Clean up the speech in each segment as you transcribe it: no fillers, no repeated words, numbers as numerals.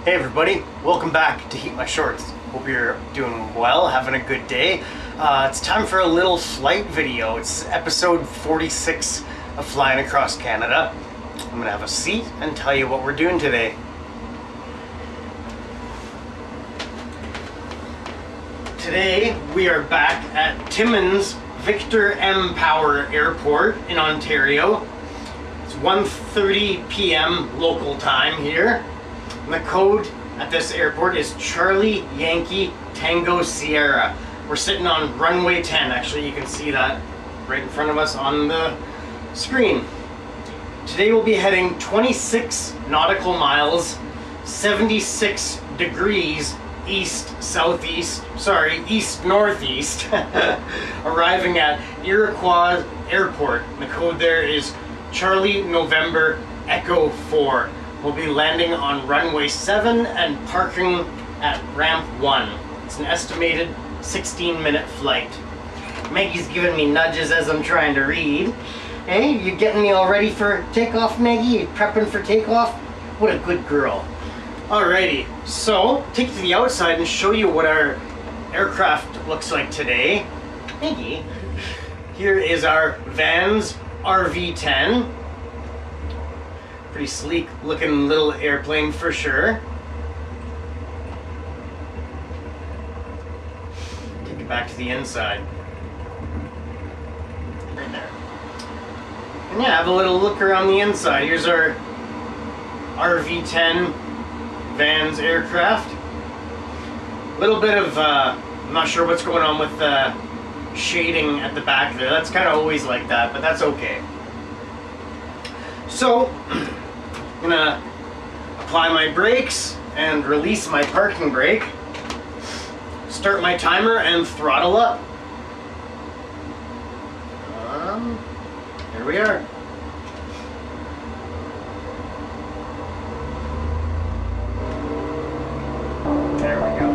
Hey everybody, welcome back to HeatMyShorts. Hope you're doing well, having a good day. It's time for a little flight video. It's episode 46 of Flying Across Canada. I'm gonna have a seat and tell you what we're doing today. Today we are back at Timmins Victor M. Power Airport in Ontario. It's 1:30 p.m. local time here. And the code at this airport is Charlie Yankee Tango Sierra. We're sitting on runway 10. Actually, you can see that right in front of us on the screen. Today we'll be heading 26 nautical miles, 76 degrees east-northeast, arriving at Iroquois Airport. The code there is Charlie November Echo 4. We'll be landing on runway 7 and parking at ramp 1. It's an estimated 16-minute flight. Maggie's giving me nudges as I'm trying to read. Hey, you getting me all ready for takeoff, Maggie? You prepping for takeoff? What a good girl. Alrighty, so take you to the outside and show you what our aircraft looks like today. Maggie. Here is our Vans RV-10. Pretty sleek looking little airplane for sure. Take it back to the inside. Right there. And yeah, have a little look around the inside. Here's our RV-10 Vans aircraft. A little bit of, I'm not sure what's going on with the shading at the back there. That's kind of always like that, but that's okay. So, I'm gonna apply my brakes and release my parking brake, start my timer and throttle up. Here we are. There we go.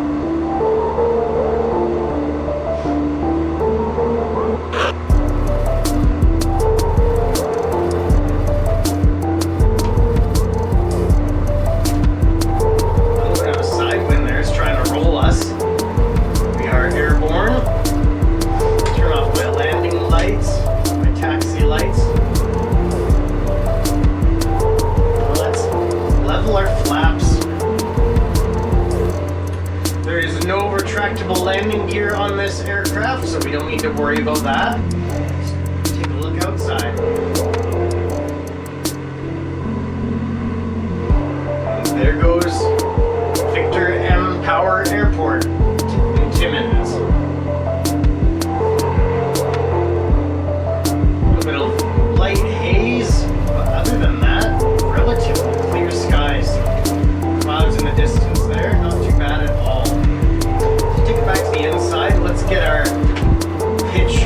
Landing gear on this aircraft, so we don't need to worry about that. Let's take a look outside. And there goes Victor M. Power Airport in Timmins. A little bit of light haze, but other than that, relatively clear skies. Clouds in the distance there, not too bad at all. Take it back to the inside. Let's get our pitch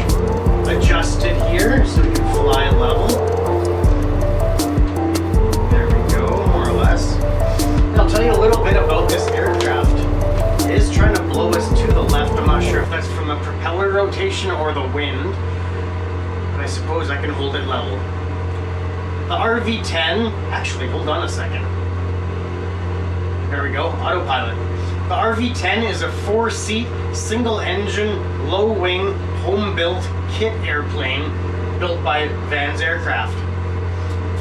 adjusted here so we can fly level. There we go, more or less. And I'll tell you a little bit about this aircraft. It is trying to blow us to the left. I'm not sure if that's from the propeller rotation or the wind, but I suppose I can hold it level. The RV-10, actually, hold on a second. There we go, autopilot. The RV-10 is a 4-seat, single-engine, low-wing, home-built kit airplane built by Vans Aircraft.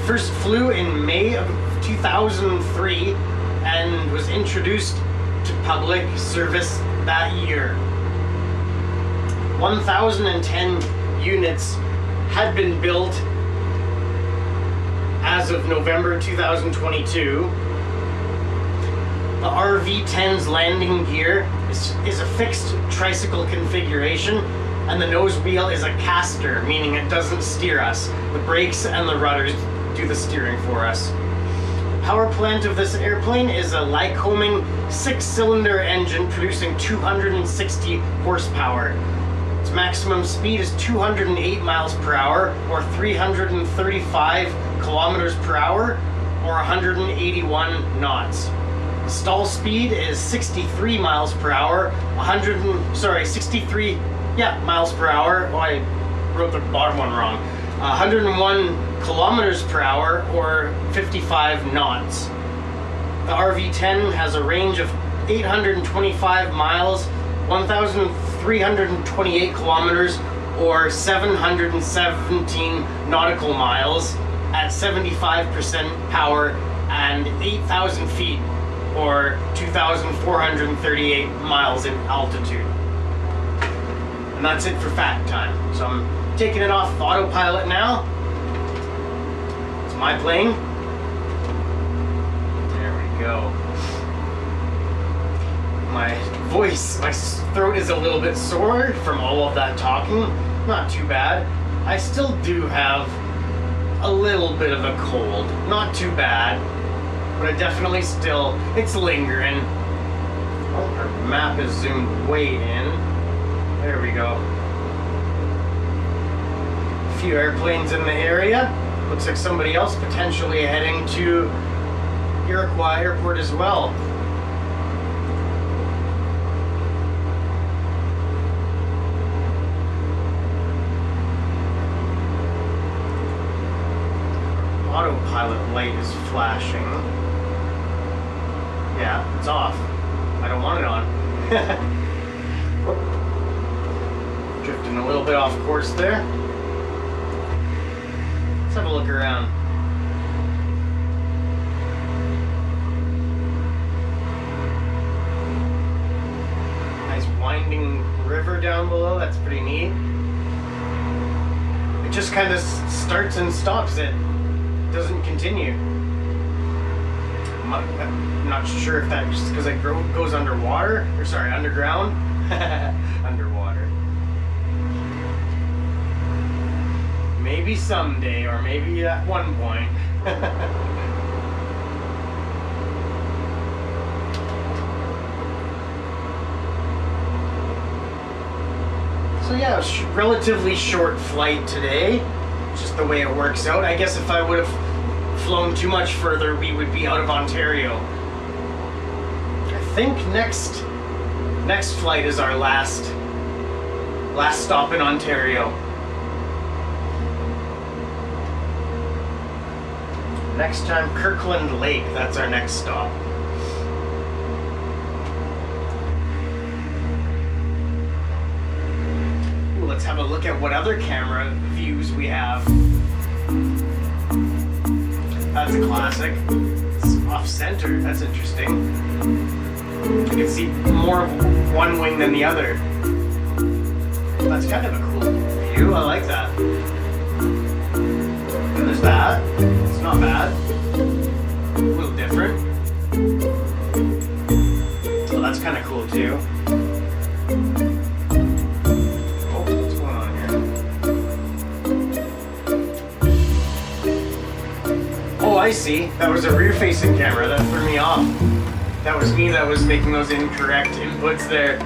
First flew in May of 2003 and was introduced to public service that year. 1,010 units had been built as of November 2022. The RV-10's landing gear is a fixed tricycle configuration, and the nose wheel is a caster, meaning it doesn't steer us. The brakes and the rudders do the steering for us. The power plant of this airplane is a Lycoming 6-cylinder engine producing 260 horsepower. Its maximum speed is 208 miles per hour, or 335 kilometers per hour, or 181 knots. The stall speed is 63 miles per hour, 63 miles per hour. Oh, I wrote the bottom one wrong. 101 kilometers per hour, or 55 knots. The RV-10 has a range of 825 miles, 1,328 kilometers, or 717 nautical miles at 75% power and 8,000 feet, or 2,438 miles in altitude. And that's it for fact time. So I'm taking it off autopilot now. It's my plane. There we go. My voice, my throat is a little bit sore from all of that talking. Not too bad. I still do have a little bit of a cold. Not too bad. But I definitely still, it's lingering. Oh, our map is zoomed way in. There we go. A few airplanes in the area. Looks like somebody else potentially heading to Iroquois Airport as well. Autopilot light is flashing. Yeah, it's off. I don't want it on. Drifting a little bit off course there. Let's have a look around. Nice winding river down below. That's pretty neat. It just kind of starts and stops. It doesn't continue. I'm not sure if that's just because it goes underwater, or sorry, underground. Underwater. Maybe someday, or maybe at one point. So yeah, relatively short flight today. It's just the way it works out. I guess if I would have flown too much further, we would be out of Ontario. I think next flight is our last stop in Ontario. Next time, Kirkland Lake. That's our next stop. Ooh, let's have a look at what other camera views we have. That's a classic. It's off-center. That's interesting. You can see more of one wing than the other. That's kind of a cool view. I like that. And there's that. It's not bad. A little different. Well, that's kind of cool too. Oh, what's going on here? Oh, I see. That was a rear-facing camera. That threw me off. That was me that was making those incorrect inputs there.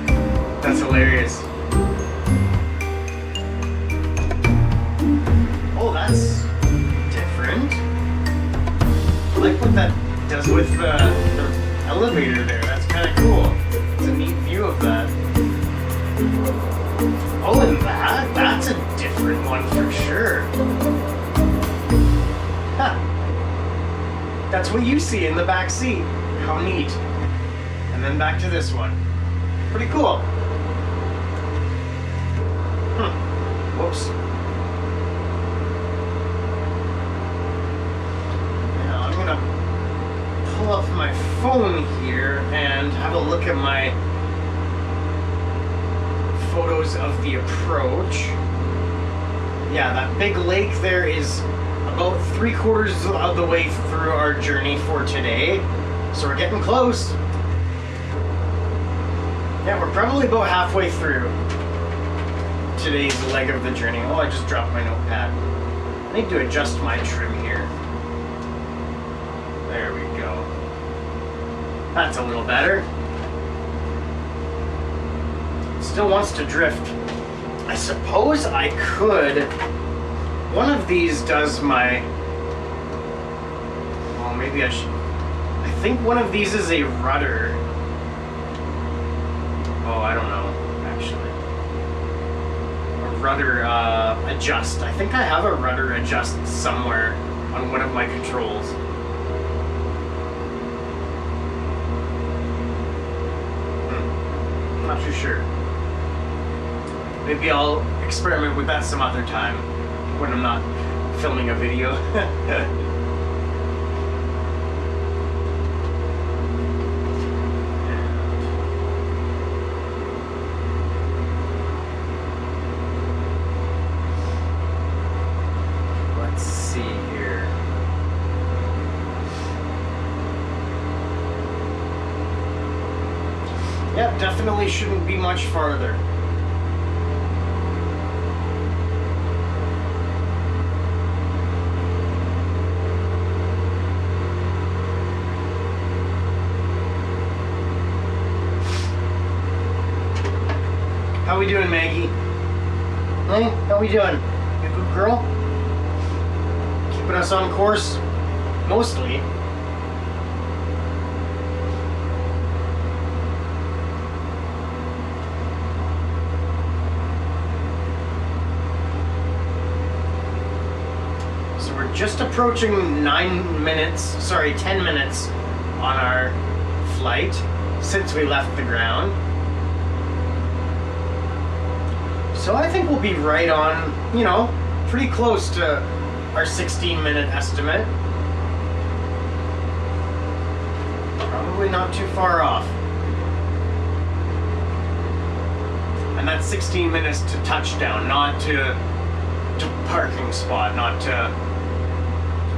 That's hilarious. Oh, that's different. I like what that does with the elevator there. That's kind of cool. It's a neat view of that. Oh, and that's a different one for sure. Huh. That's what you see in the back seat. How neat. And then back to this one. Pretty cool. Whoops. Now I'm gonna pull up my phone here and have a look at my photos of the approach. Yeah, that big lake there is about 3/4 of the way through our journey for today. So we're getting close. Yeah, we're probably about halfway through today's leg of the journey. Oh, I just dropped my notepad. I need to adjust my trim here. There we go. That's a little better. Still wants to drift. I suppose I could. One of these does my... Well, maybe I should... I think one of these is a rudder. Oh, I don't know, actually. A rudder adjust. I think I have a rudder adjust somewhere on one of my controls. not too sure. Maybe I'll experiment with that some other time when I'm not filming a video. Let's see here. Yeah, definitely shouldn't be much farther. How we doing, Maggie? Hey, how we doing? You a good girl? Keeping us on course? Mostly. So we're just approaching 10 minutes on our flight since we left the ground. So I think we'll be right on, you know, pretty close to our 16-minute estimate. Probably not too far off. And that's 16 minutes to touchdown, not to parking spot, not to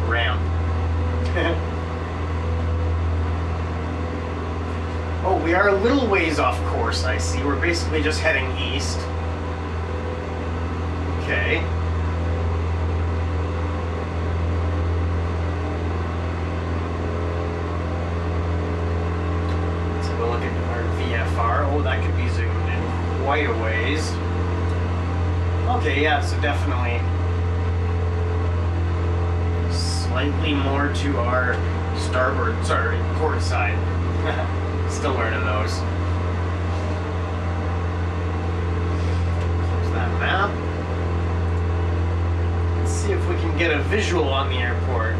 ramp. Oh, we are a little ways off course, I see. We're basically just heading east. Okay. Let's have a look at our VFR. Oh, that could be zoomed in quite a ways. Okay, yeah, so definitely slightly more to our port side. Still learning those. There's that map. See if we can get a visual on the airport.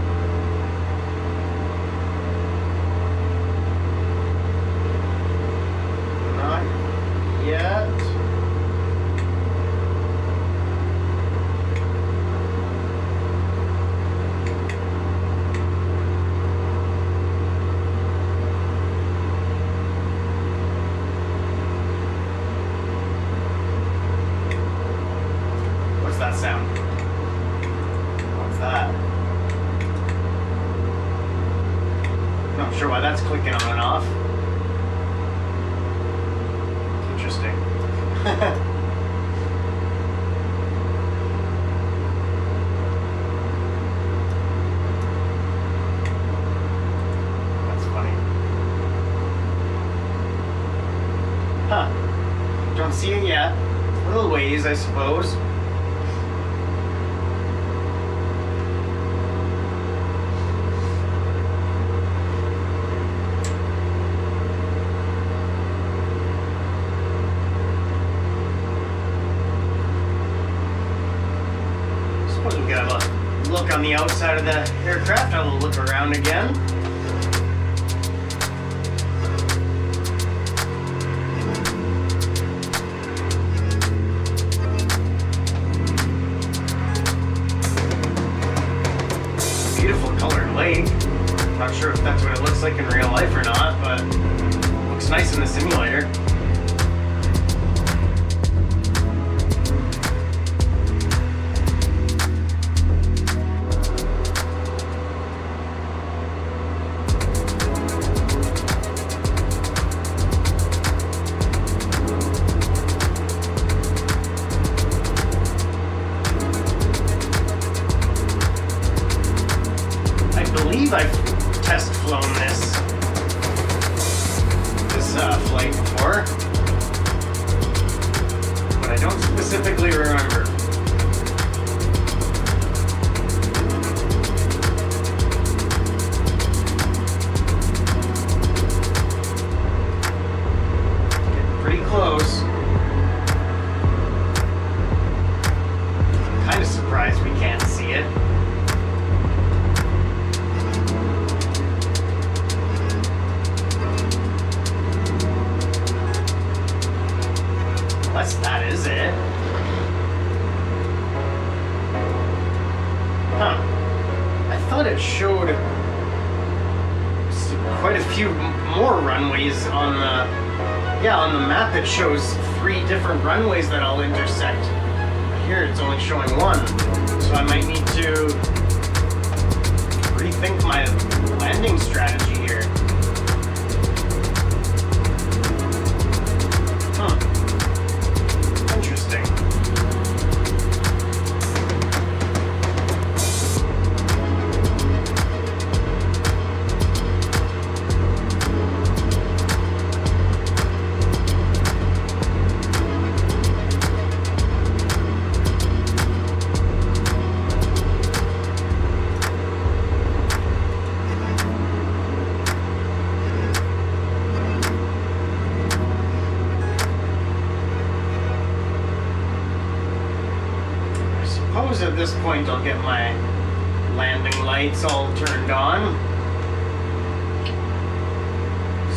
Not yet. What's that sound? That. Not sure why that's clicking on and off. Interesting. That's funny. Huh. Don't see it yet. A little ways, I suppose. On the outside of the aircraft, I will look around again. Beautiful colored lake. Not sure if that's what it looks like in real life or not, but it looks nice in the simulator. I've test flown this flight before, but I don't specifically remember. Getting pretty close. I'm kind of surprised we can't see it. showed quite a few more runways on the map. It shows 3 different runways that I'll intersect. Here it's only showing 1, so I might need to rethink my landing strategy here. Interesting. At this point I'll get my landing lights all turned on.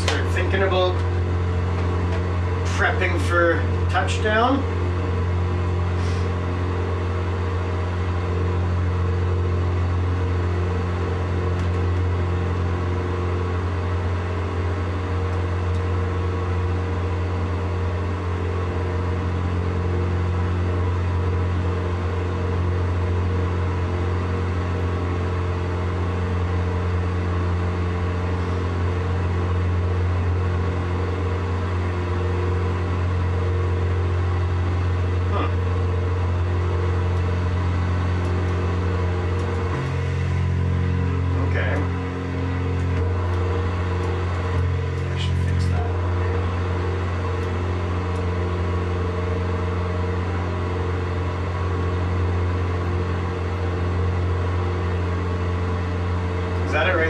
Start thinking about prepping for touchdown.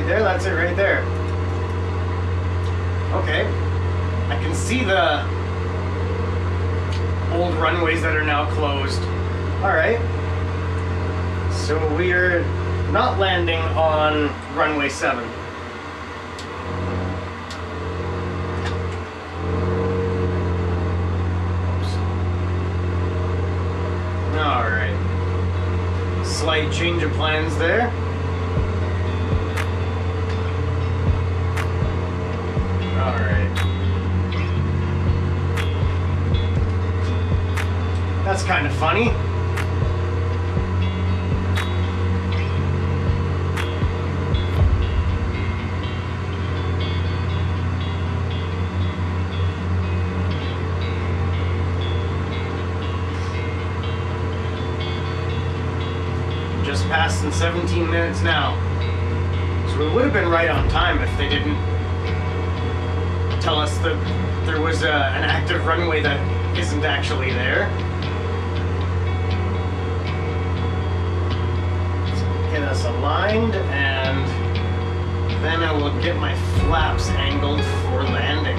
That's it right there. Okay. I can see the old runways that are now closed. Alright. So we are not landing on runway 7. Alright. Slight change of plans there. That's kind of funny. Just passing 17 minutes now. So we would have been right on time if they didn't tell us that there was an active runway that isn't actually there. Get us aligned, and then I will get my flaps angled for landing.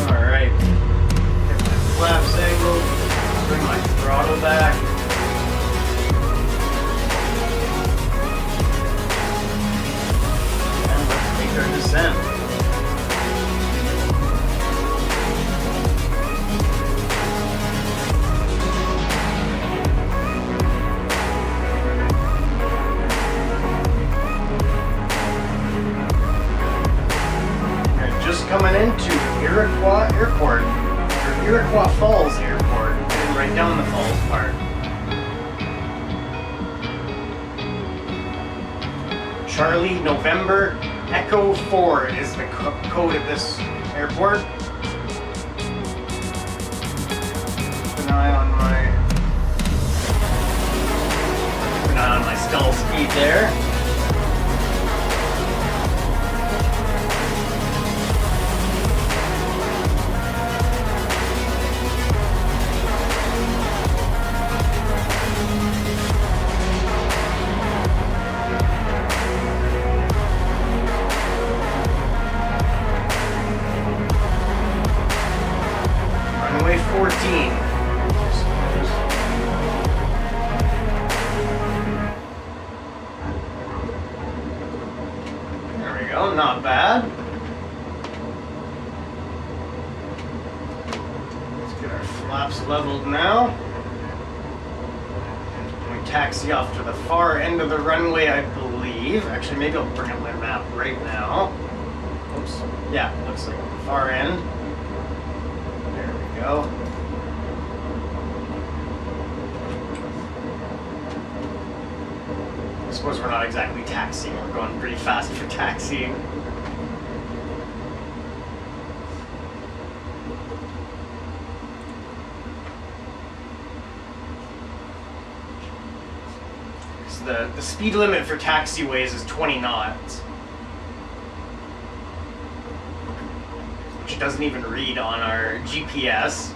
Alright, get my flaps angled, bring my throttle back. Descent. We're just coming into Iroquois Airport, or Iroquois Falls Airport, and right down the falls part. Charlie November Echo 4 is the code at this airport. Keep an eye on my stall speed there. Runway 14. There we go, not bad. Flaps leveled now. We taxi off to the far end of the runway, I believe. Actually, maybe I'll bring up my map right now. Oops. Yeah, looks like the far end. There we go. I suppose we're not exactly taxiing. We're going pretty fast for taxiing. The speed limit for taxiways is 20 knots. Which doesn't even read on our GPS.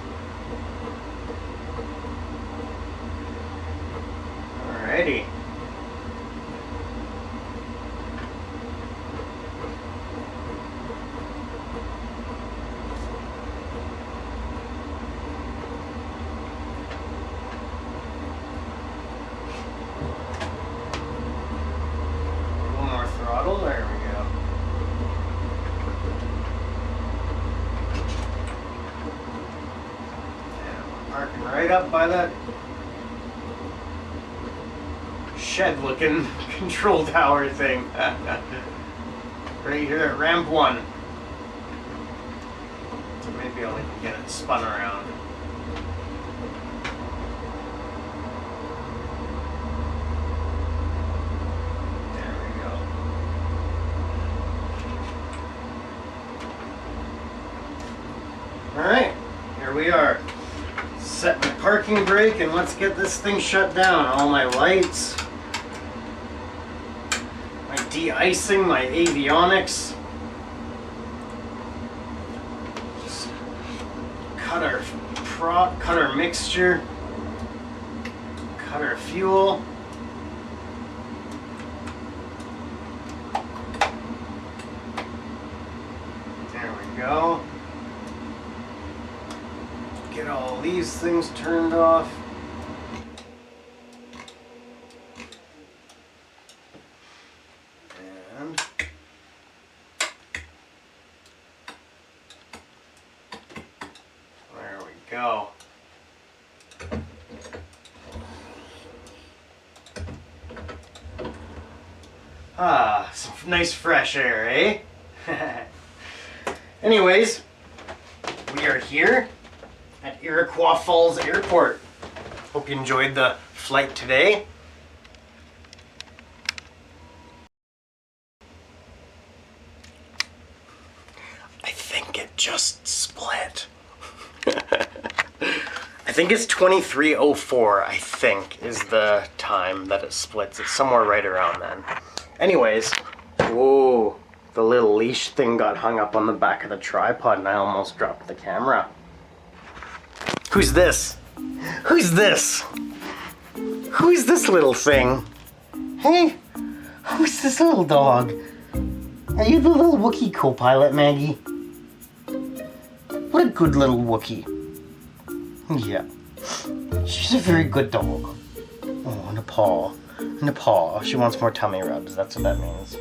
Alrighty. There we go. And we're parking right up by that shed-looking control tower thing. Right here at ramp 1. So maybe I'll even get it spun around. Alright, here we are. Set my parking brake and let's get this thing shut down. All my lights, my de-icing, my avionics. Just cut our mixture, cut our fuel. There we go. Get all these things turned off. And there we go. Ah, some nice fresh air, eh? Anyways, we are here at Iroquois Falls Airport. Hope you enjoyed the flight today. I think it just split. I think it's 23:04, I think, is the time that it splits. It's somewhere right around then. Anyways, whoa, the little leash thing got hung up on the back of the tripod and I almost dropped the camera. Who's this? Who's this? Who is this little thing? Hey, who's this little dog? Are you the little Wookiee co-pilot, Maggie? What a good little Wookiee. Yeah, she's a very good dog. Oh, and a paw. And a paw. She wants more tummy rubs, that's what that means.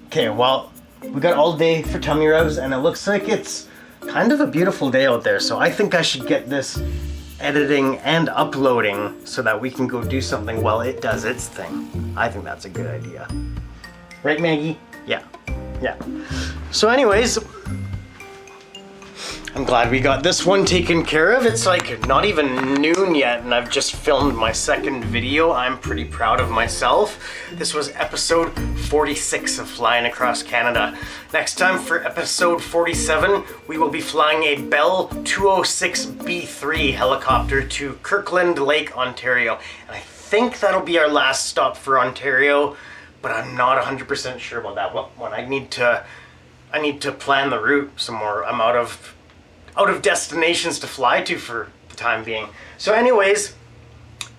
Okay, well, we got all day for tummy rubs and it looks like it's kind of a beautiful day out there, so I think I should get this editing and uploading so that we can go do something while it does its thing. I think that's a good idea. Right, Maggie? Yeah. Yeah. So anyways, I'm glad we got this one taken care of. It's like not even noon yet and I've just filmed my second video. I'm pretty proud of myself. This was episode 46 of Flying Across Canada. Next time for episode 47, we will be flying a Bell 206B3 helicopter to Kirkland Lake, Ontario. And I think that'll be our last stop for Ontario, but I'm not 100% sure about that one. I need to plan the route some more. I'm out of destinations to fly to for the time being. So anyways,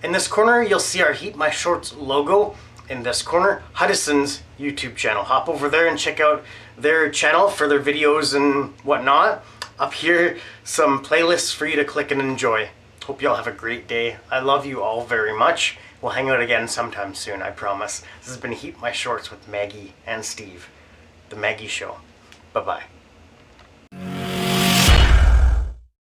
in this corner, you'll see our HeatMyShorts logo. In this corner, Huddison's YouTube channel. Hop over there and check out their channel for their videos and whatnot. Up here, some playlists for you to click and enjoy. Hope you all have a great day. I love you all very much. We'll hang out again sometime soon, I promise. This has been HeatMyShorts with Maggie and Steve. The Maggie Show. Bye-bye.